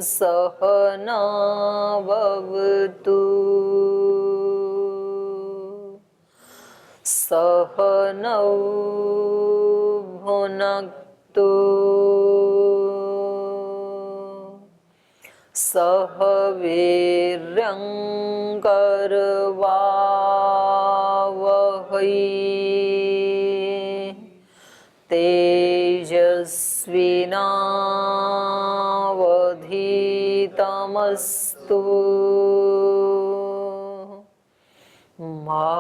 सहनाववतु सहनौ भुनक्तु सह वीर्यं करवावहै तेजस्विनावधीतमस्तु मा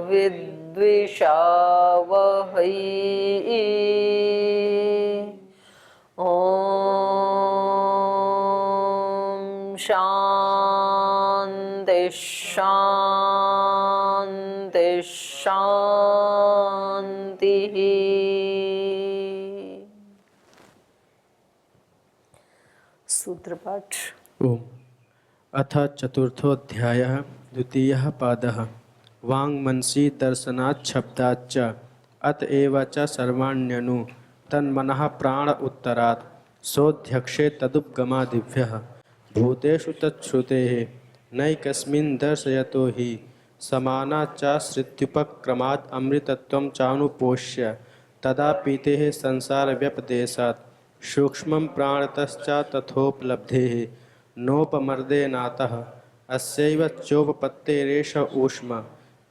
विद्विषावहै शांति शांति शांति। सूत्र पाठ। ओम। अथ चतुर्थोऽध्यायः द्वितीयः पादः। वाङ्मनसि दर्शनात् शब्दाच्च अतएव च सर्वाण्यनु तन्मनः प्राण उत्तरात् सोऽध्यक्षे तदुपगमादिभ्यः भूतेषु तच्छ्रुतेः नैकस्मिन् दर्शयतो हि समानाच्चाश्रित्युपक्रमात् अमृतत्वं चानुपोष्य तदा पीतेः संसारव्यपदेशात् सूक्ष्मं प्राणतश्च तथोपलब्धेः नोपमर्देनातः अस्यैव चोपपत्तेरेष ऊष्म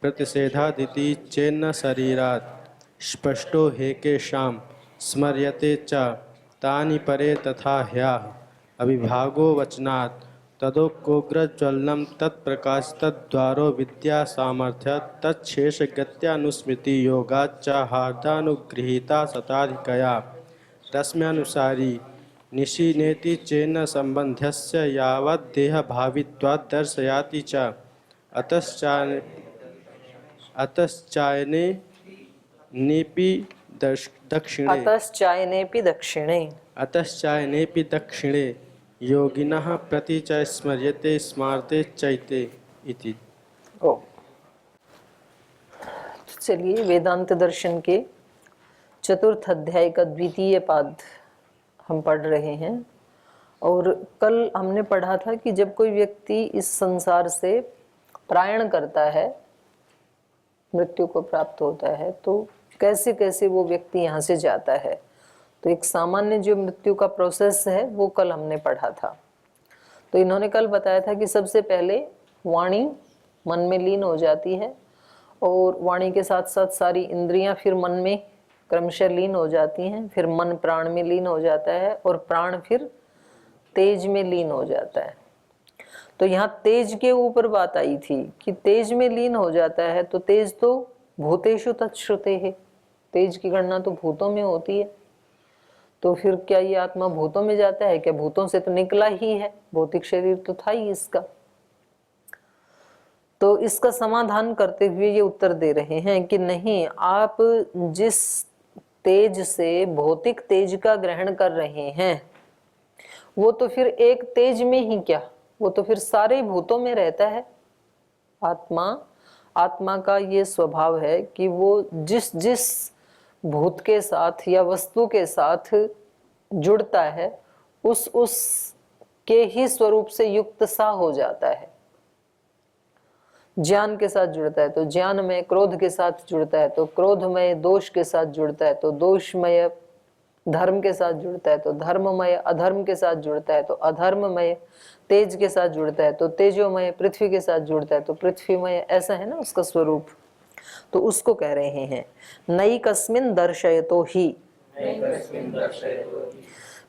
प्रतिषेधादिति चेन्न शरीरात् स्पष्टो हेकेषां स्मर्यते च तानि परे तथा ह्याः अविभागो वचनात् तदोग्रज्वलनं तत्प्रकाशतद्वारो विद्यासामर्थ्य तच्छेषगत्यानुस्मृति योगाच्च हार्दानुगृहीता शताधिकया तस्म्यानुसारी निशीनेति चेन्न सम्बन्धस्य यावत् देहभावित्वात् दर्शयाति च अतश्चायनेऽपि दक्षिणे योगिनः प्रति च स्मर्यते स्मारते चैते इति। चलिए वेदांत दर्शन के चतुर्थ अध्याय का द्वितीय पाद हम पढ़ रहे हैं। और कल हमने पढ़ा था कि जब कोई व्यक्ति इस संसार से प्रयाण करता है, मृत्यु को प्राप्त होता है, तो कैसे कैसे वो व्यक्ति यहाँ से जाता है। तो एक सामान्य जो मृत्यु का प्रोसेस है वो कल हमने पढ़ा था। तो इन्होंने कल बताया था कि सबसे पहले वाणी मन में लीन हो जाती है और वाणी के साथ साथ सारी इंद्रियां फिर मन में क्रमशः लीन हो जाती हैं, फिर मन प्राण में लीन हो जाता है और प्राण फिर तेज में लीन हो जाता है। तो यहाँ तेज के ऊपर बात आई थी कि तेज में लीन हो जाता है, तो तेज तो भूतेषु तच्छ्रुते है, तेज की गणना तो भूतों में होती है। तो फिर क्या ये आत्मा भूतों में जाता है? क्या भूतों से तो निकला ही है, भौतिक शरीर तो था ही इसका। तो इसका समाधान करते हुए ये उत्तर दे रहे हैं कि नहीं, आप जिस तेज से भौतिक तेज का ग्रहण कर रहे हैं वो तो फिर एक तेज में ही क्या, वो तो फिर सारे भूतों में रहता है। आत्मा का ये स्वभाव है कि वो जिस जिस भूत के साथ या वस्तु के साथ जुड़ता है उस के ही स्वरूप से युक्त सा हो जाता है। ज्ञान के साथ जुड़ता है तो ज्ञानमय, क्रोध के साथ जुड़ता है तो क्रोधमय, दोष के साथ जुड़ता है तो दोषमय, धर्म के साथ जुड़ता है तो धर्ममय, अधर्म के साथ जुड़ता है तो अधर्ममय, तेज के साथ जुड़ता है तो तेजोमय, पृथ्वी के साथ जुड़ता है तो पृथ्वीमय। ऐसा है ना उसका स्वरूप। तो उसको कह रहे हैं नैकस्मिन् दर्शयतो ही।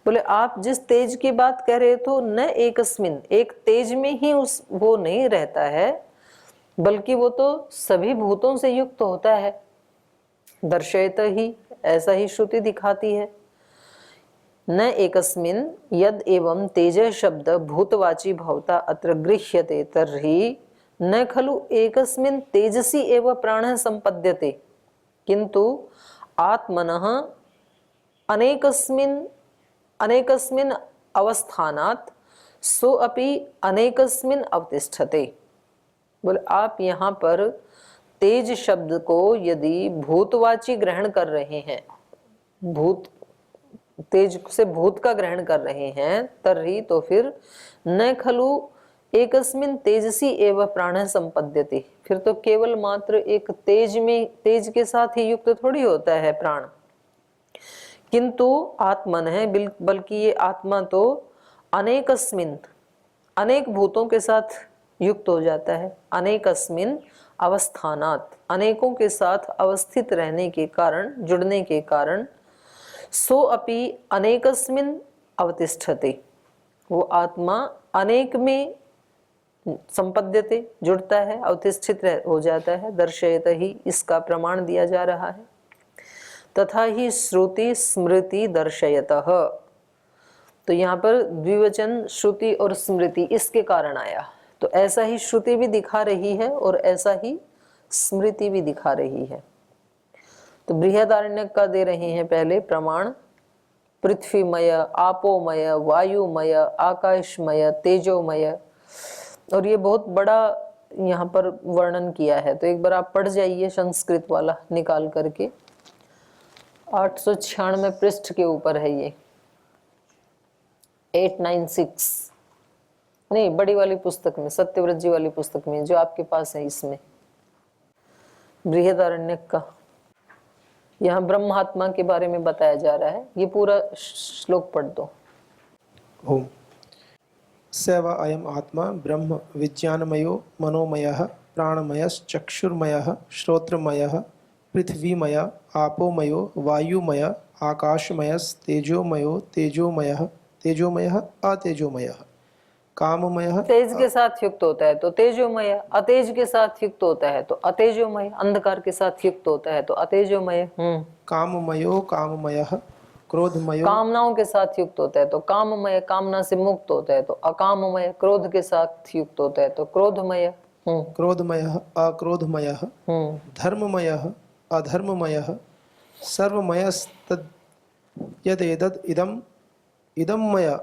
बोले आप जिस तेज की बात कह रहे तो न एकस्मिन, एक तेज में ही उस वो नहीं रहता है, बल्कि वो तो सभी भूतों से युक्त होता है। दर्शयत ही, ऐसा ही श्रुति दिखाती है। न एकस्मिन यद एवं तेज शब्द भूतवाची भवता अत्र गृह्यते तर्हि न खलु एकस्मिन् तेजसी एव प्राणः संपद्यते, किंतु आत्मनः अनेकस्मिन् अवस्थानात् सो अपि अनेकस्मिन् अवतिष्ठते। बोले आप यहाँ पर तेज शब्द को यदि भूतवाची ग्रहण कर रहे हैं, भूत तेज से भूत का ग्रहण कर रहे हैं, तर्हि तो फिर न खलु एकस्मिन तेजसी एवं प्राण संपद्यते, फिर तो केवल मात्र एक तेज में, तेज के साथ ही युक्त थोड़ी होता है प्राण, किंतु आत्मन है, बल्कि ये आत्मा तो अनेकस्मिन, अनेक भूतों के साथ युक्त हो जाता है। अनेकस्मिन अवस्थानात्, अनेकों के साथ अवस्थित रहने के कारण, जुड़ने के कारण, सो अपि अनेकस्मिन अवतिष्ठते, वो आत्मा अनेक में संपद्यते, जुड़ता है, अवतिष्ठित हो जाता है। दर्शयत ही, इसका प्रमाण दिया जा रहा है। तथा ही श्रुति स्मृति दर्शयतः, तो यहाँ पर द्विवचन श्रुति और स्मृति इसके कारण आया। तो ऐसा ही श्रुति भी दिखा रही है और ऐसा ही स्मृति भी दिखा रही है। तो बृहदारण्यक का दे रहे हैं पहले प्रमाण, पृथ्वीमय, आपोमय, वायुमय, आकाशमय, तेजोमय, और ये बहुत बड़ा यहाँ पर वर्णन किया है। तो एक बार आप पढ़ जाइए संस्कृत वाला निकाल करके, 896 पृष्ठ के ऊपर है ये, 896 नहीं, बड़ी वाली पुस्तक में, सत्यव्रत जी वाली पुस्तक में जो आपके पास है, इसमें बृहदारण्यक का, यहाँ ब्रह्मात्मा के बारे में बताया जा रहा है। ये पूरा श्लोक पढ़ दो। ओम सेव अयम आत्मा ब्रह्म विज्ञानमयो मनोमयः प्राणमयश्चक्षुर्मयः श्रोत्रमयः पृथ्वीमय आपोमयो वायुमय आकाशमयस्तेजोमयो तेजोमयः तेजोमयः अतेजोमयः काममयः। तेज के साथ युक्त होता है तो तेजोमय, अतेज के साथ युक्त होता है तो अतेजोमय, अंधकार के साथ युक्त होता है तो अतेजोमय। काममयो काममयः क्रोधमयो, कामनाओं के साथ युक्त होता है तो काममय, कामना से मुक्त होता है तो अकाममय, क्रोध के साथ युक्त होता है तो क्रोधमय। क्रोधमयः अक्रोधमयः धर्ममयः अधर्ममयः सर्वमयस्तद् यदेतद् इदम् इदम्मय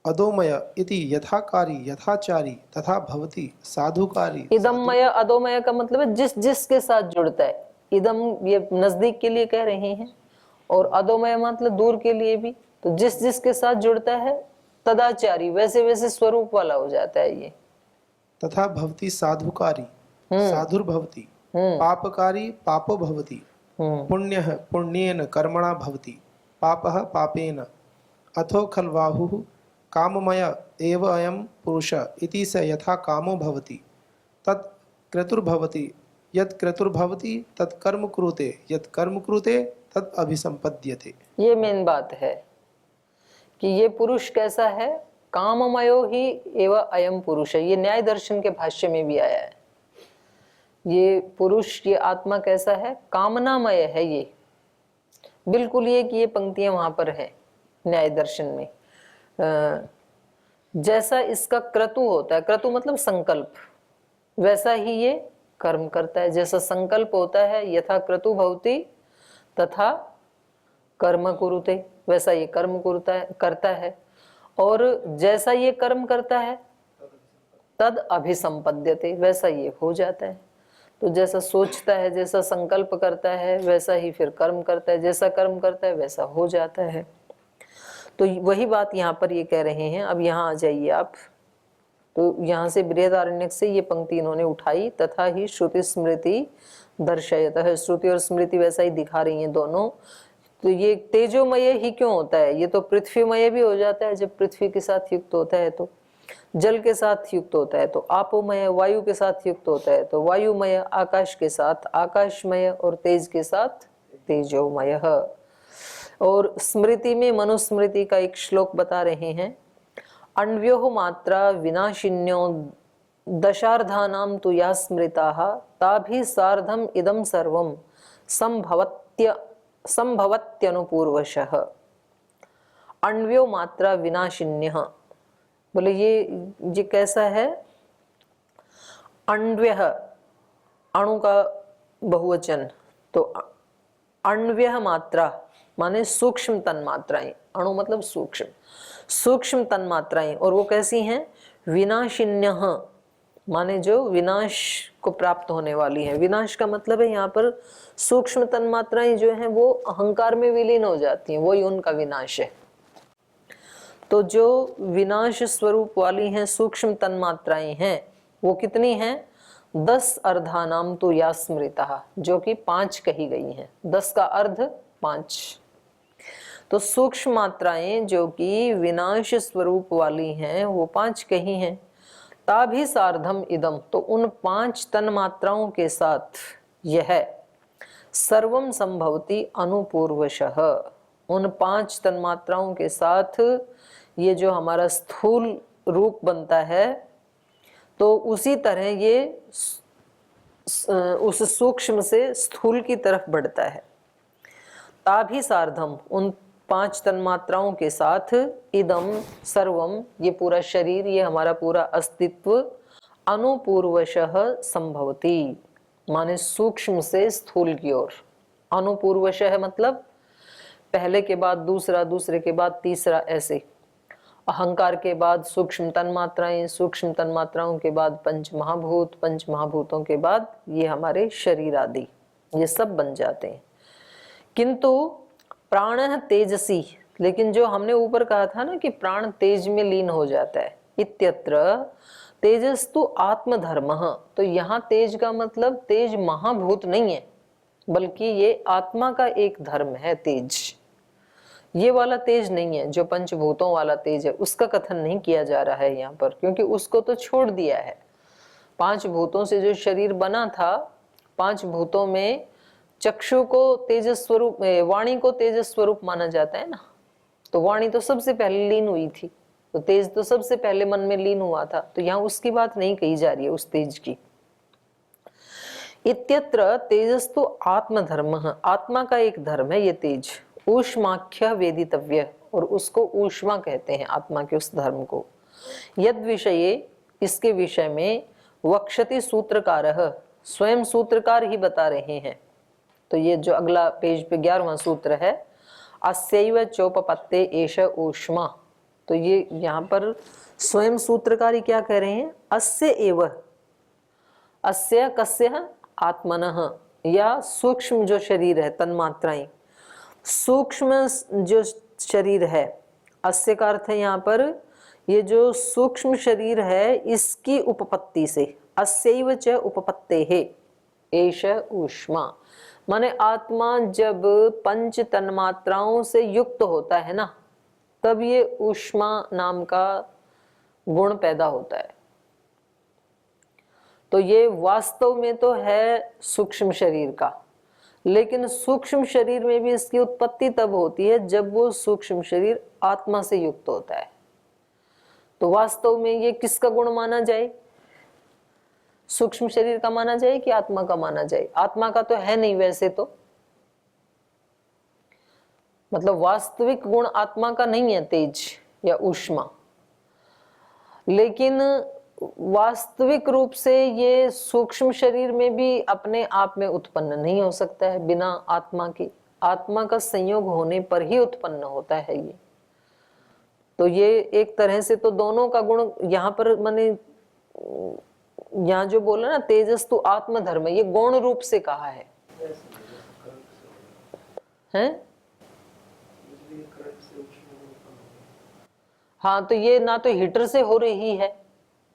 अदोमय इति यथाकारी यथाचारी तथा भवति साधुकारी। इदममय अदोमय का मतलब है जिस जिस के साथ जुड़ता है। इदम ये नजदीक के लिए कह रहे हैं, और अदोमय मतलब दूर के लिए भी। तो जिस जिस के साथ जुड़ता है तदाचारी, वैसे वैसे स्वरूप वाला हो जाता है ये। तथा भवति साधुकारी साधुर्भवति, पापकारी पापो भवति, पुण्यः पुण्येन कर्मणा भवति, पापः पापेन। अथो खल्वाहुः काममय एव अयं पुरुष इति स यथा कामो भवति तत् क्रतुर्भवति, यत् क्रतुर्भवति तत् कर्म कुरुते, यत् कर्म कुरुते तत् अभिसंपद्यते। ये मेन बात है कि ये पुरुष कैसा है, काममयो ही एव अयम पुरुष है। ये न्याय दर्शन के भाष्य में भी आया है। ये पुरुष, ये आत्मा कैसा है, कामनामय है। ये बिल्कुल ये कि ये पंक्तियां वहां पर है न्याय दर्शन में। जैसा इसका क्रतु होता है, क्रतु मतलब संकल्प, वैसा ही ये कर्म करता है। जैसा संकल्प होता है, यथा क्रतु भवति तथा कर्म कुरुते, वैसा ये कर्म करता है। और जैसा ये कर्म करता है तद अभिसंपद्यते, वैसा ये हो जाता है। तो जैसा सोचता है, जैसा संकल्प करता है, वैसा ही फिर कर्म करता है। जैसा कर्म करता है वैसा हो जाता है। तो वही बात यहाँ पर ये कह रहे हैं। अब यहाँ आ जाइए आप। तो यहाँ से बृहदारण्यक से ये पंक्ति इन्होंने उठाई, तथा ही श्रुति स्मृति दर्शयतः, श्रुति और स्मृति वैसा ही दिखा रही हैं दोनों। तो ये तेजोमय ही क्यों होता है, ये तो पृथ्वीमय भी हो जाता है जब पृथ्वी के साथ युक्त होता है, तो जल के साथ युक्त होता है तो आपोमय, वायु के साथ युक्त होता है तो वायुमय, आकाश के साथ आकाशमय, और तेज के साथ तेजोमय। और स्मृति में मनुस्मृति का एक श्लोक बता रहे हैं, अन्व्योः मात्रा विनाशिन्यो दशार्धानां तु या स्मृताः ताभिः सार्धम् इदं सर्वं संभवत्यनुपूर्वशः। अन्व्यो मात्रा विनाशिन्यः, बोले ये कैसा है, अन्व्यः अणु का बहुवचन, तो अन्व्यः मात्रा माने सूक्ष्म तन्मात्राएं, अणु मतलब सूक्ष्म, सूक्ष्म तन्मात्राएं, और वो कैसी हैं, विनाशिन्यः, माने जो विनाश को प्राप्त होने वाली है। विनाश का मतलब है यहाँ पर सूक्ष्म तन्मात्राएं जो हैं वो अहंकार में विलीन हो जाती हैं, वही उनका विनाश है। तो जो विनाश स्वरूप वाली हैं सूक्ष्म तन्मात्राएं हैं वो कितनी हैं? 10 अर्धानाम तो या स्मृता, जो कि 5 कही गई हैं। 10 का अर्ध 5। तो सूक्ष्म मात्राएं जो कि विनाश स्वरूप वाली हैं वो 5 कही हैं। ताभि सार्धम इदम, तो उन 5 तन मात्राओं के साथ यह सर्वम संभवती अनुपूर्वशः, उन 5 तन मात्राओं के साथ ये जो हमारा स्थूल रूप बनता है तो उसी तरह ये उस सूक्ष्म से स्थूल की तरफ बढ़ता है। ताभि सार्धम, उन 5 तन्मात्राओं के साथ इदम सर्वम, ये पूरा शरीर, ये हमारा पूरा अस्तित्व अनुपूर्वशः संभवती, माने सूक्ष्म से स्थूल की ओर। अनुपूर्वशः मतलब पहले के बाद दूसरा, दूसरे के बाद तीसरा, ऐसे अहंकार के बाद सूक्ष्म तन्मात्राएं, सूक्ष्म तन्मात्राओं के बाद पंच महाभूत, पंच महाभूतों के बाद ये हमारे शरीर आदि, ये सब बन जाते हैं। किंतु प्राण तेजसी, लेकिन जो हमने ऊपर कहा था ना कि प्राण तेज में लीन हो जाता है, इत्यत्र तेजस्तु आत्मधर्म, तो यहाँ तेज का मतलब तेज महाभूत नहीं है, बल्कि ये आत्मा का एक धर्म है तेज। ये वाला तेज नहीं है जो पंचभूतों वाला तेज है, उसका कथन नहीं किया जा रहा है यहाँ पर, क्योंकि उसको तो छोड़ दिया है। 5 भूतों से जो शरीर बना था, 5 भूतों में चक्षु को तेजस स्वरूप, वाणी को तेजस स्वरूप माना जाता है ना, तो वाणी तो सबसे पहले लीन हुई थी, तो तेज तो सबसे पहले मन में लीन हुआ था, तो यहाँ उसकी बात नहीं कही जा रही है उस तेज की। इत्यत्र तेजस्तु आत्मधर्म, आत्मा का एक धर्म है ये तेज। ऊष्माख्य वेदितव्य, और उसको ऊष्मा कहते हैं आत्मा के उस धर्म को। यद विषये, इसके विषय में वक्षति सूत्रकारः, स्वयं सूत्रकार ही बता रहे हैं। तो ये जो अगला पेज पे 11वां सूत्र है, अस्यैव चोपपत्ते एष ऊष्मा, तो ये यहाँ पर स्वयं सूत्रकार ही क्या कह रहे हैं? अस्य एव, अस्य कस्य आत्मनः, या सूक्ष्म जो शरीर है, तन्मात्राएं, सूक्ष्म जो शरीर है, अस्य का अर्थ है यहाँ पर ये जो सूक्ष्म शरीर है इसकी उपपत्ति से, अस्यैव च उपपत्तेः एष ऊष्मा, माने आत्मा जब पंच तन्मात्राओं से युक्त होता है ना, तब ये ऊष्मा नाम का गुण पैदा होता है। तो ये वास्तव में तो है सूक्ष्म शरीर का, लेकिन सूक्ष्म शरीर में भी इसकी उत्पत्ति तब होती है जब वो सूक्ष्म शरीर आत्मा से युक्त होता है। तो वास्तव में ये किसका गुण माना जाए? सूक्ष्म शरीर का माना जाए कि आत्मा का माना जाए? आत्मा का तो है नहीं वैसे तो, मतलब वास्तविक गुण आत्मा का नहीं है तेज या ऊष्मा, लेकिन वास्तविक रूप से ये सूक्ष्म शरीर में भी अपने आप में उत्पन्न नहीं हो सकता है बिना आत्मा के। आत्मा का संयोग होने पर ही उत्पन्न होता है ये। तो ये एक तरह से तो दोनों का गुण यहाँ पर, माने यहाँ जो बोला ना तेजस तो आत्मधर्म, ये गौण रूप से कहा है, हैं? हाँ, तो ये ना तो हीटर से हो रही है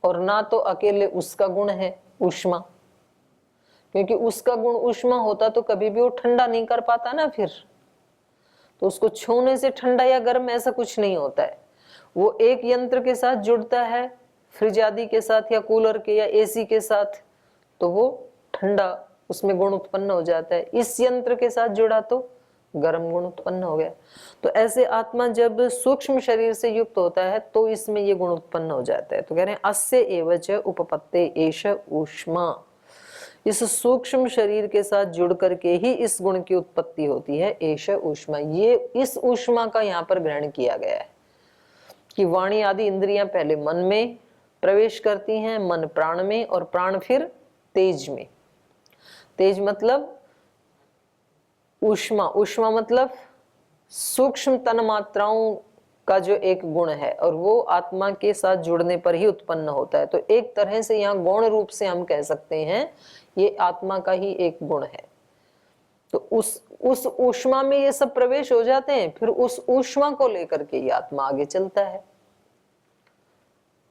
और ना तो अकेले उसका गुण है ऊष्मा, क्योंकि उसका गुण ऊष्मा होता तो कभी भी वो ठंडा नहीं कर पाता ना, फिर तो उसको छूने से ठंडा या गर्म ऐसा कुछ नहीं होता है। वो एक यंत्र के साथ जुड़ता है, फ्रिज आदि के साथ या कूलर के या एसी के साथ, तो वो ठंडा उसमें गुण उत्पन्न हो जाता है। इस यंत्र के साथ जुड़ा तो गर्म गुण उत्पन्न हो गया। तो ऐसे आत्मा जब सूक्ष्म शरीर से युक्त होता है तो इसमें ये गुण उत्पन्न हो जाता है। तो कह रहे हैं अस्य एव च उपपत्ते एष ऊष्मा, इस सूक्ष्म शरीर के साथ जुड़ करके ही इस गुण की उत्पत्ति होती है, एष ऊष्मा। ये इस ऊष्मा का यहाँ पर ग्रहण किया गया है कि वाणी आदि इंद्रियां पहले मन में प्रवेश करती हैं, मन प्राण में, और प्राण फिर तेज में। तेज मतलब ऊष्मा, ऊष्मा मतलब सूक्ष्म तन मात्राओं का जो एक गुण है और वो आत्मा के साथ जुड़ने पर ही उत्पन्न होता है। तो एक तरह से यहाँ गौण रूप से हम कह सकते हैं ये आत्मा का ही एक गुण है। तो उस ऊष्मा में ये सब प्रवेश हो जाते हैं, फिर उस ऊष्मा को लेकर के ये आत्मा आगे चलता है।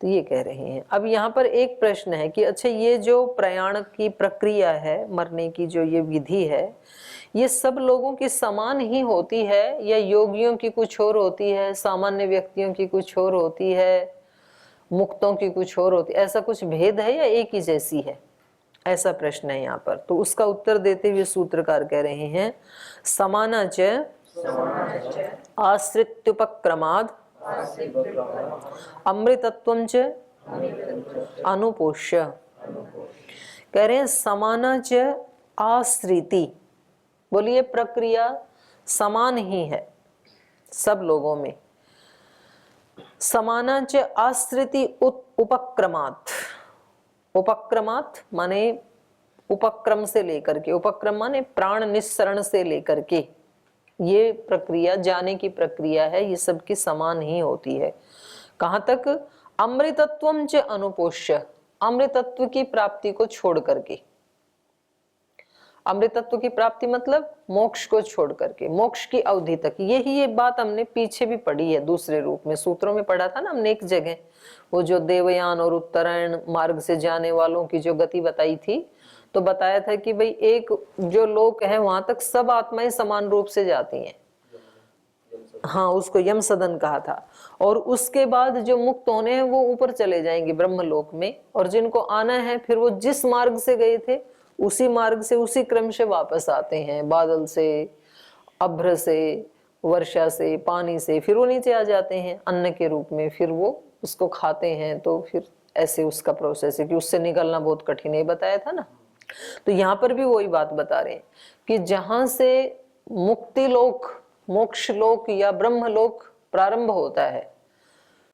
तो ये कह रहे हैं। अब यहाँ पर एक प्रश्न है कि अच्छा ये जो प्रयाण की प्रक्रिया है, मरने की जो ये विधि है, ये सब लोगों की समान ही होती है या योगियों की कुछ और होती है, सामान्य व्यक्तियों की कुछ और होती है, मुक्तों की कुछ और होती है, ऐसा कुछ भेद है या एक ही जैसी है? ऐसा प्रश्न है यहाँ पर। तो उसका उत्तर देते हुए सूत्रकार कह रहे हैं समाना च आश्रित्युपक्रमाद् अमृतत्वं च अनुपोष्य। कह रहे हैं समाना च आश्रिति, बोलिए प्रक्रिया समान ही है सब लोगों में। समाना च आश्रिति उपक्रमात्, उपक्रमात् माने उपक्रम से लेकर के, उपक्रम माने प्राण निस्सरण से लेकर के, ये प्रक्रिया जाने की प्रक्रिया है, ये सबकी समान ही होती है। कहां तक? अमृतत्वं च अनुपोष्य, अमृतत्व की प्राप्ति को छोड़ करके। अमृतत्व की प्राप्ति मतलब मोक्ष को छोड़ करके, मोक्ष की अवधि तक। यही ये बात हमने पीछे भी पढ़ी है दूसरे रूप में, सूत्रों में पढ़ा था ना हमने एक जगह, वो जो देवयान और उत्तरायण मार्ग से जाने वालों की जो गति बताई थी, तो बताया था कि भाई एक जो लोक है वहां तक सब आत्माएं समान रूप से जाती हैं, हाँ उसको यम सदन कहा था। और उसके बाद जो मुक्त होने हैं वो ऊपर चले जाएंगे ब्रह्मलोक में, और जिनको आना है फिर वो जिस मार्ग से गए थे उसी मार्ग से उसी क्रम से वापस आते हैं, बादल से, अभ्र से, वर्षा से, पानी से, फिर वो नीचे आ जाते हैं अन्न के रूप में, फिर वो उसको खाते हैं। तो फिर ऐसे उसका प्रोसेस है कि उससे निकलना बहुत कठिन है, बताया था ना। तो यहाँ पर भी वही बात बता रहे हैं कि जहां से मुक्ति लोक, मोक्ष लोक या ब्रह्म लोक प्रारंभ होता है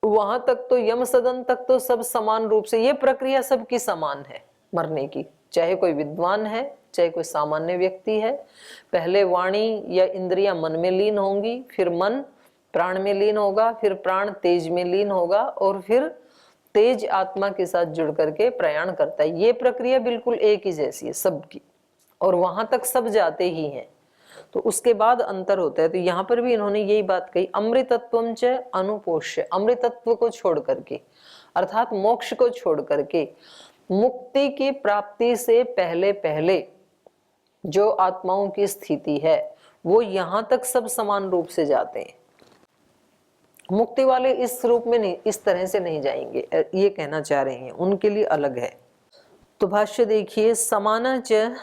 वहां तक तो यम सदन तक तो सब समान रूप से, ये प्रक्रिया सबकी समान है मरने की। चाहे कोई विद्वान है, चाहे कोई सामान्य व्यक्ति है, पहले वाणी या इंद्रियां मन में लीन होंगी, फिर मन प्राण में लीन होगा, फिर प्राण तेज में लीन होगा, और फिर तेज आत्मा के साथ जुड़ करके प्रयाण करता है। ये प्रक्रिया बिल्कुल एक ही जैसी है सबकी, और वहां तक सब जाते ही हैं। तो उसके बाद अंतर होता है। तो यहाँ पर भी इन्होंने यही बात कही, अमृतत्वं च अनुपोष्य, अमृतत्व को छोड़ करके अर्थात मोक्ष को छोड़ करके मुक्ति की प्राप्ति से पहले पहले जो आत्माओं की स्थिति है वो यहाँ तक सब समान रूप से जाते हैं। मुक्ति वाले इस रूप में नहीं, इस तरह से नहीं जाएंगे, ये कहना चाह रहे हैं, उनके लिए अलग है। तो भाष्य देखिए, समाना च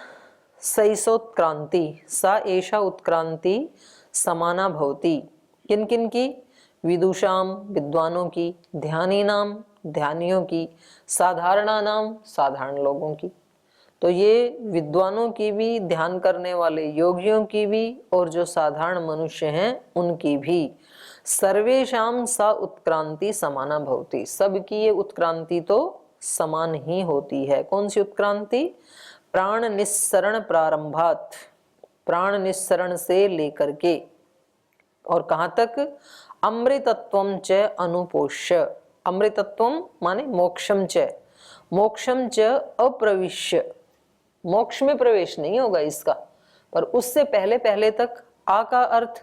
सैसोत्क्रांति, सा एषा उत्क्रांति समाना भवति। किन किन की? विदुषाम विद्वानों की, ध्यानीनाम ध्यानियों की, साधारणानाम साधारण लोगों की। तो ये विद्वानों की भी, ध्यान करने वाले योगियों की भी, और जो साधारण मनुष्य हैं उनकी भी। सर्वेशाम सा उत्क्रांति समाना भवति, सबकी ये उत्क्रांति तो समान ही होती है। कौन सी उत्क्रांति? प्राण निस्सरण प्रारंभात, प्राण निस्सरण से लेकर के और कहां तक? अमृतत्वं च अनुपोष्य, अमृतत्वम माने मोक्षम च, मोक्षम च अप्रविश्य, मोक्ष में प्रवेश नहीं होगा इसका, पर उससे पहले पहले तक। आ का अर्थ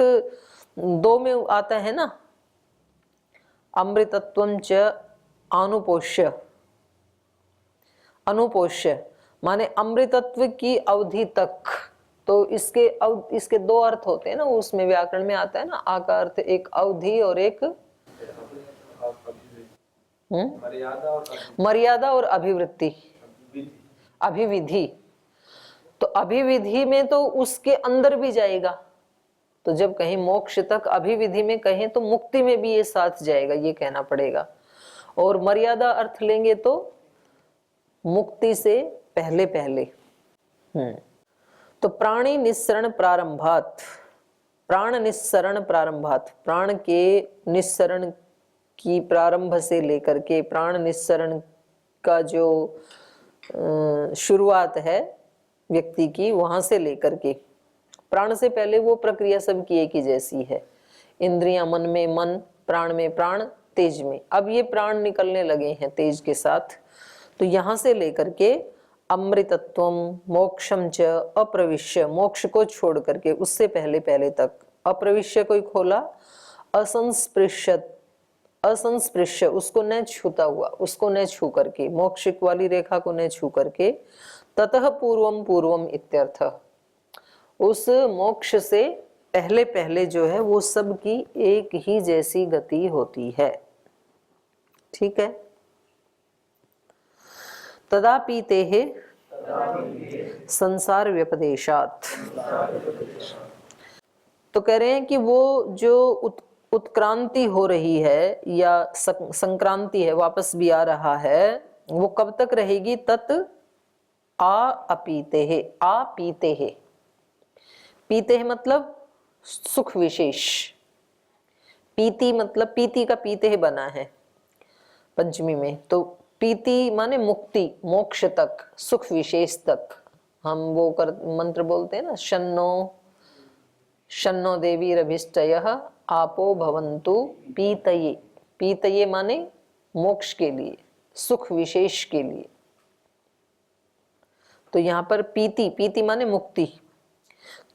दो में आता है ना, अमृतत्वं च अनुपोष्य, अनुपोष्य माने अमृतत्व की अवधि तक। तो इसके दो अर्थ होते हैं ना, उसमें व्याकरण में आता है ना, आ का अर्थ एक अवधि और एक मर्यादा और अभिवृत्ति, अभिविधि। तो अभिविधि में तो उसके अंदर भी जाएगा, तो जब कहीं मोक्ष तक अभिविधि में कहें तो मुक्ति में भी ये साथ जाएगा, ये कहना पड़ेगा। और मर्यादा अर्थ लेंगे तो मुक्ति से पहले पहले। तो प्राणी निस्सरण प्रारंभात, प्राण निस्सरण प्रारंभात, प्राण के निस्सरण की प्रारंभ से लेकर के, प्राण निस्सरण का जो शुरुआत है व्यक्ति की, वहां से लेकर के प्राण से पहले वो प्रक्रिया सबकी एक ही जैसी है। इंद्रियां मन में मन, प्राण में प्राण, तेज में। अब ये प्राण निकलने लगे हैं तेज के साथ, तो यहां से लेकर के अमृतत्वम मोक्षम च अप्रविश्य, मोक्ष को छोड़ करके उससे पहले पहले तक, अप्रविश्य को खोला, असंस्पृश्यत, असंस्पृश्य उसको न छूता हुआ, उसको न छू करके, मोक्ष वाली रेखा को न छू करके, ततः पूर्वम पूर्वम इत्यर्थ, उस मोक्ष से पहले पहले जो है वो सब की एक ही जैसी गति होती है। ठीक है। तदापि तेहे संसार व्यपदेशात, तो कह रहे हैं कि वो जो उत्क्रांति हो रही है या संक्रांति है, वापस भी आ रहा है, वो कब तक रहेगी? तत् आ अपीते है, आ पीते है, पीते है मतलब सुख विशेष, पीति मतलब पीति का पीते है बना है पंचमी में, तो पीति माने मुक्ति, मोक्ष तक, सुख विशेष तक। हम वो मंत्र बोलते हैं ना, शन्नो शन्नो देवी रभिष्टयः आपो भवन्तु पीतये, पीतये माने मोक्ष के लिए, सुख विशेष के लिए। तो यहाँ पर पीति, पीति माने मुक्ति।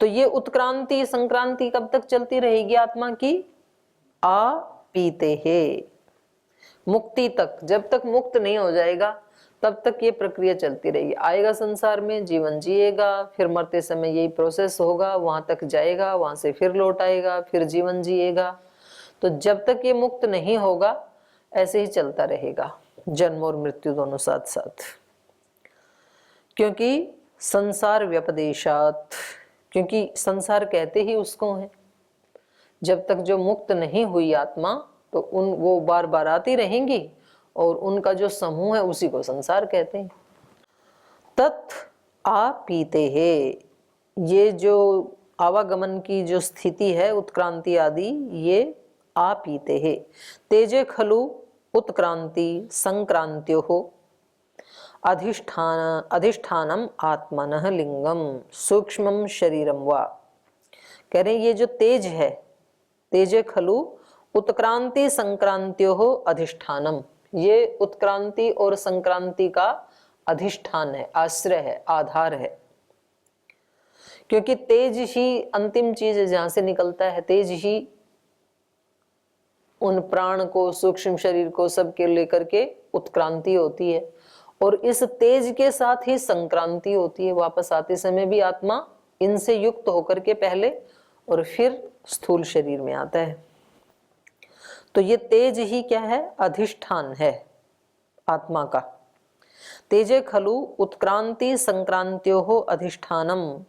तो ये उत्क्रांति संक्रांति कब तक चलती रहेगी आत्मा की? आ पीते है, मुक्ति तक। जब तक मुक्त नहीं हो जाएगा तब तक ये प्रक्रिया चलती रहेगी। आएगा संसार में, जीवन जिएगा, फिर मरते समय यही प्रोसेस होगा, वहां तक जाएगा, वहां से फिर लौट आएगा, फिर जीवन जिएगा। तो जब तक ये मुक्त नहीं होगा ऐसे ही चलता रहेगा, जन्म और मृत्यु दोनों साथ साथ। क्योंकि संसार व्यपदेशात, क्योंकि संसार कहते ही उसको है। जब तक जो मुक्त नहीं हुई आत्मा, तो वो बार बार आती रहेंगी और उनका जो समूह है उसी को संसार कहते हैं। तत् आ पीते है, ये जो आवागमन की जो स्थिति है, उत्क्रांति आदि, ये आ पीते है। तेजे खलु उत्क्रांति संक्रांत्यो अधिष्ठानम आत्मनः लिंगम सूक्ष्मम शरीरम वा। कह रहे ये जो तेज है, तेजे खलु उत्क्रांति संक्रांत्यो अधिष्ठानम, ये उत्क्रांति और संक्रांति का अधिष्ठान है, आश्रय है, आधार है। क्योंकि तेज ही अंतिम चीज है, जहां से निकलता है तेज ही उन प्राण को, सूक्ष्म शरीर को, सबके लेकर के उत्क्रांति होती है, और इस तेज के साथ ही संक्रांति होती है। वापस आते समय भी आत्मा इनसे युक्त होकर के पहले और फिर स्थूल शरीर में आता है। तो ये तेज ही क्या है? अधिष्ठान है आत्मा का। तेजे खलु उत्क्रांति संक्रांत्यो अधिष्ठानम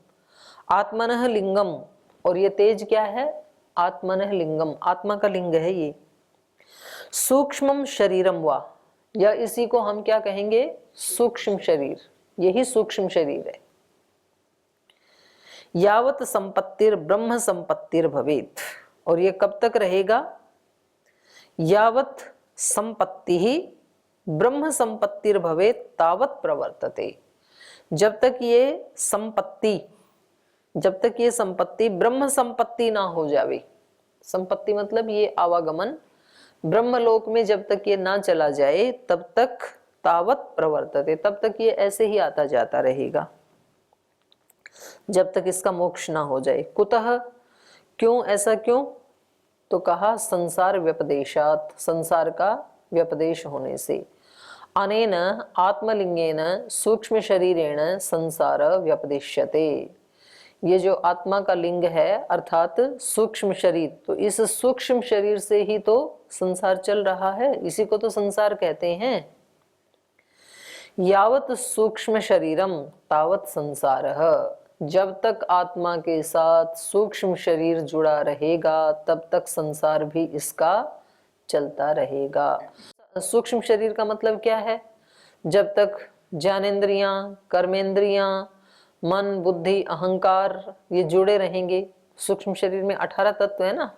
आत्मनः लिंगम, और ये तेज क्या है? आत्मनः लिंगम, आत्मा का लिंग है ये। सूक्ष्मम शरीरम वा, या इसी को हम क्या कहेंगे? सूक्ष्म शरीर, यही सूक्ष्म शरीर है। यावत संपत्तिर ब्रह्म संपत्तिर भवेत, और ये कब तक रहेगा? यावत संपत्ति ही ब्रह्म संपत्तिर भवेत तावत प्रवर्तते, जब तक ये संपत्ति, जब तक ये संपत्ति ब्रह्म संपत्ति ना हो जावे, संपत्ति मतलब ये आवागमन ब्रह्मलोक में जब तक ये ना चला जाए तब तक तावत प्रवर्तते, तब तक ये ऐसे ही आता जाता रहेगा, जब तक इसका मोक्ष ना हो जाए। कुतः, क्यों? ऐसा क्यों? तो कहा संसार व्यपदेशात, संसार का व्यपदेश होने से। अनेन आत्मलिंगेन सूक्ष्म शरीरेण संसार व्यपदेश्यते, ये जो आत्मा का लिंग है अर्थात सूक्ष्म शरीर, तो इस सूक्ष्म शरीर से ही तो संसार चल रहा है, इसी को तो संसार कहते हैं। यावत सूक्ष्म शरीरम तावत संसारः, जब तक आत्मा के साथ सूक्ष्म शरीर जुड़ा रहेगा तब तक संसार भी इसका चलता रहेगा। सूक्ष्म शरीर का मतलब क्या है? जब तक ज्ञानेंद्रियां, कर्मेंद्रियां, मन, बुद्धि, अहंकार ये जुड़े रहेंगे। सूक्ष्म शरीर में 18 तत्व है ना,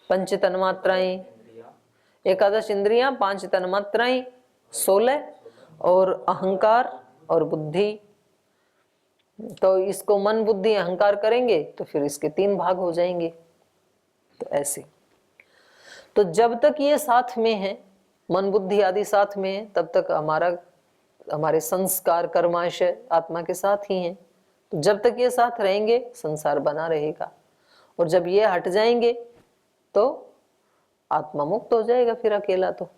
5 तन्मात्राएं, 11 इंद्रियां, 5 तन्मात्राएं, 16 और अहंकार और बुद्धि। तो इसको मन, बुद्धि, अहंकार करेंगे तो फिर इसके 3 भाग हो जाएंगे। तो ऐसे तो जब तक ये साथ में है, मन बुद्धि आदि साथ में है, तब तक हमारे संस्कार कर्माशय आत्मा के साथ ही हैं। तो जब तक ये साथ रहेंगे संसार बना रहेगा, और जब ये हट जाएंगे तो आत्मा मुक्त हो जाएगा फिर अकेला। तो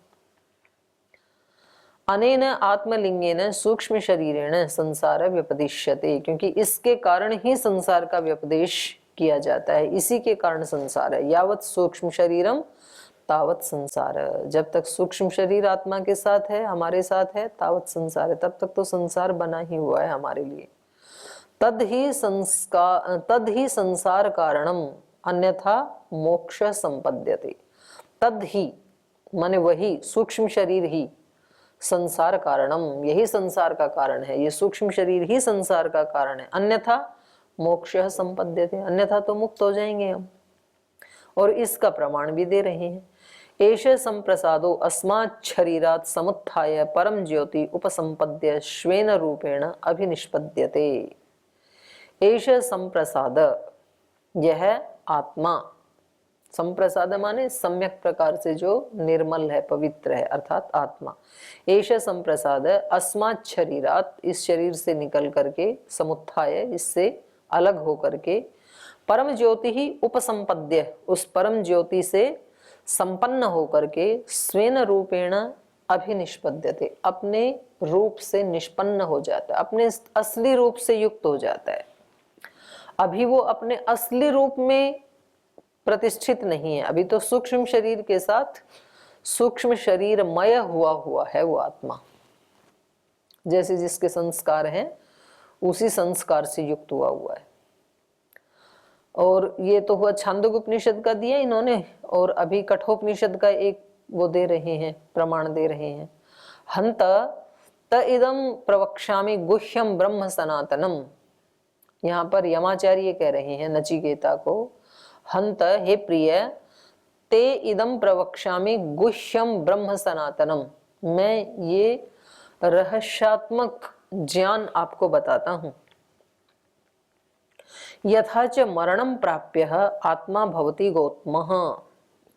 अनेन आत्मलिंगेन सूक्ष्म शरीरेण संसार व्यपदिश्यते, क्योंकि इसके कारण ही संसार का व्यपदेश किया जाता है, इसी के कारण संसार है। यावत सूक्ष्म शरीरम तावत संसार, जब तक सूक्ष्म शरीर आत्मा के साथ है, हमारे साथ है, तावत संसार है, तब तक तो संसार बना ही हुआ है हमारे लिए। तद ही संसार कारणम अन्यथा मोक्ष संपद्यते। तद ही माने वही, सूक्ष्म शरीर ही, संसार कारणम यही संसार का कारण है, ये सूक्ष्म शरीर ही संसार का कारण है। अन्यथा मोक्ष संपद्यते, अन्यथा तो मुक्त हो जाएंगे हम, और इसका प्रमाण भी दे रहे हैं। एष संप्रसादो अस्मात् शरीरात् समुत्थाय परम ज्योति उपसंपद्य श्वेन रूपेण अभिनिष्पद्यते। एष संप्रसाद, यह आत्मा, संप्रसाद माने सम्यक प्रकार से जो निर्मल है, पवित्र है, अर्थात आत्मा। एष संप्रसाद अस्मात् शरीरात्, इस शरीर से निकल करके, समुत्थाय इससे अलग होकर के, परम ज्योति ही उपसंपद्य, उस परम ज्योति से संपन्न होकर के, स्वेन रूपेण अभिनिष्पद्यते, अपने रूप से निष्पन्न हो जाता है, अपने असली रूप से युक्त हो जाता है। अभी वो अपने असली रूप में प्रतिष्ठित नहीं है, अभी तो सूक्ष्म शरीर के साथ सूक्ष्म शरीरमय हुआ है वो आत्मा। जैसे जिसके संस्कार हैं उसी संस्कार से युक्त हुआ है। और ये तो हुआ छांदोग्य उपनिषद का दिया इन्होंने, और अभी कठोपनिषद का एक वो दे रहे हैं, प्रमाण दे रहे हैं। हंत त इदम प्रवक्ष्यामि गुह्यम ब्रह्म सनातनम, यहाँ पर यमाचार्य कह रहे हैं नचिकेता को, हंत हे प्रिय, ते इदम प्रवक्ष्यामि गुह्यम ब्रह्म सनातनम, मैं ये रहस्यात्मक ज्ञान आपको बताता हूं। यथाच मरणम प्राप्य आत्मा भवति गौतमः,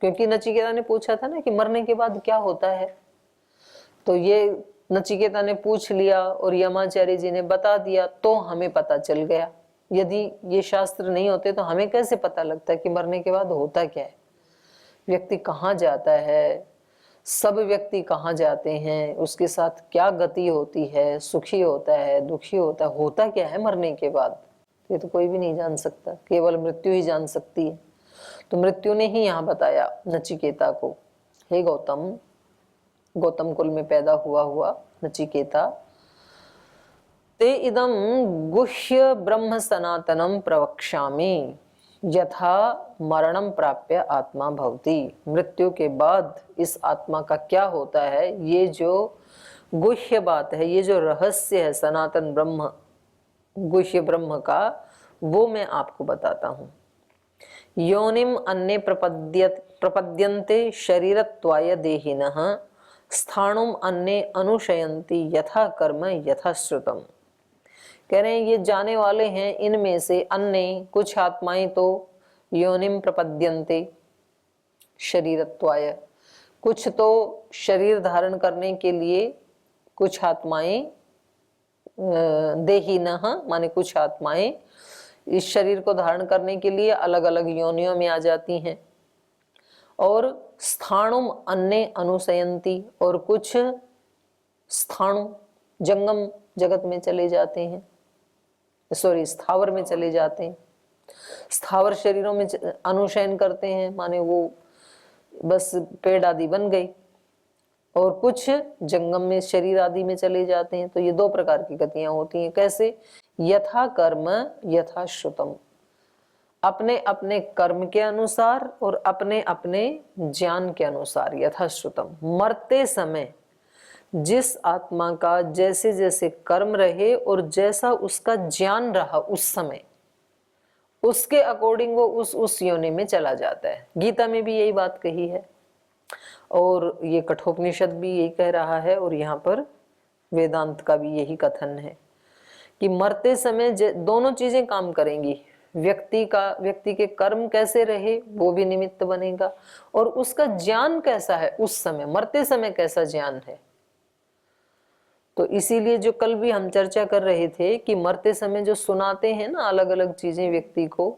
क्योंकि नचिकेता ने पूछा था ना कि मरने के बाद क्या होता है, तो ये नचिकेता ने पूछ लिया और यमाचार्य जी ने बता दिया, तो हमें पता चल गया। यदि ये शास्त्र नहीं होते तो हमें कैसे पता लगता कि मरने के बाद होता क्या है, व्यक्ति कहाँ जाता है, सब व्यक्ति कहाँ जाते हैं, उसके साथ क्या गति होती है, सुखी होता है, दुखी होता क्या है मरने के बाद, ये तो कोई भी नहीं जान सकता, केवल मृत्यु ही जान सकती है। तो मृत्यु ने ही यहाँ बताया नचिकेता को, हे गौतम, गौतम कुल में पैदा हुआ नचिकेता, ते इदम गुह्य ब्रह्म सनातनम प्रवक्ष्यामि यथा मरणम प्राप्य आत्मा भवति, मृत्यु के बाद इस आत्मा का क्या होता है, ये जो गुह्य बात है, ये जो रहस्य है सनातन ब्रह्म, गुह्य ब्रह्म का, वो मैं आपको बताता हूँ। योनिम अन्य प्रपद्यन्ते शरीरत्वाय देहिनः स्थाणुम अन्य अनुशयन्ति यथा कर्म यथा श्रुतम, कह रहे हैं ये जाने वाले हैं इनमें से अन्य कुछ आत्माएं तो योनिम प्रपद्यन्ते शरीरत्वाय, कुछ तो शरीर धारण करने के लिए, कुछ आत्माएं देहिनः माने कुछ आत्माएं इस शरीर को धारण करने के लिए अलग अलग योनियों में आ जाती हैं, और स्थाणुम अन्य अनुशयन्ति, और कुछ स्थाणु जंगम जगत में चले जाते हैं, स्थावर में चले जाते हैं, स्थावर शरीरों में अनुशयन करते हैं, माने वो बस पेड़ आदि बन गए, और कुछ जंगम में शरीर आदि में चले जाते हैं। तो ये दो प्रकार की गतियां होती हैं। कैसे? यथा कर्म यथा श्रुतम, अपने अपने कर्म के अनुसार और अपने अपने ज्ञान के अनुसार, यथा श्रुतम। मरते समय जिस आत्मा का जैसे जैसे कर्म रहे और जैसा उसका ज्ञान रहा उस समय, उसके अकॉर्डिंग वो उस योनि में चला जाता है। गीता में भी यही बात कही है, और ये कठोपनिषद भी यही कह रहा है, और यहाँ पर वेदांत का भी यही कथन है कि मरते समय दोनों चीजें काम करेंगी, व्यक्ति के कर्म कैसे रहे वो भी निमित्त बनेगा, और उसका ज्ञान कैसा है उस समय, मरते समय कैसा ज्ञान है। तो इसीलिए जो कल भी हम चर्चा कर रहे थे कि मरते समय जो सुनाते हैं ना अलग अलग चीजें व्यक्ति को,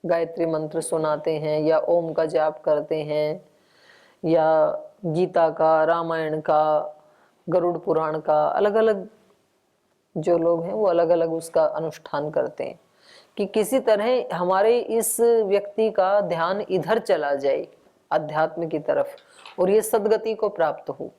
गायत्री मंत्र सुनाते हैं या ओम का जाप करते हैं या गीता का, रामायण का, गरुड़ पुराण का, अलग अलग जो लोग हैं वो अलग अलग उसका अनुष्ठान करते हैं कि किसी तरह हमारे इस व्यक्ति का ध्यान इधर चला जाए अध्यात्म की तरफ और ये सदगति को प्राप्त हो।